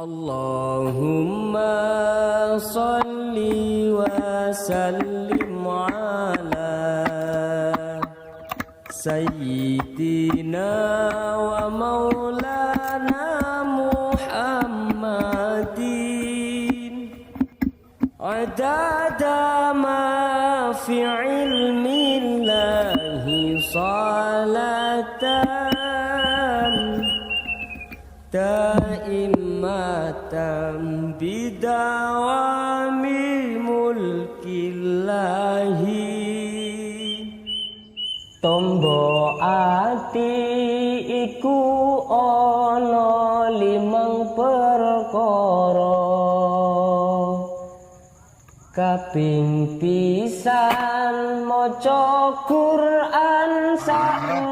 Allahumma salli wa sallim ala sayyidina wa maulana Muhammadin adada ma fi ilmillahi salatan daimatan bidawami mulkillahi. Tombo ati iku ana 5 perkara. Kaping pisan maca Quran sak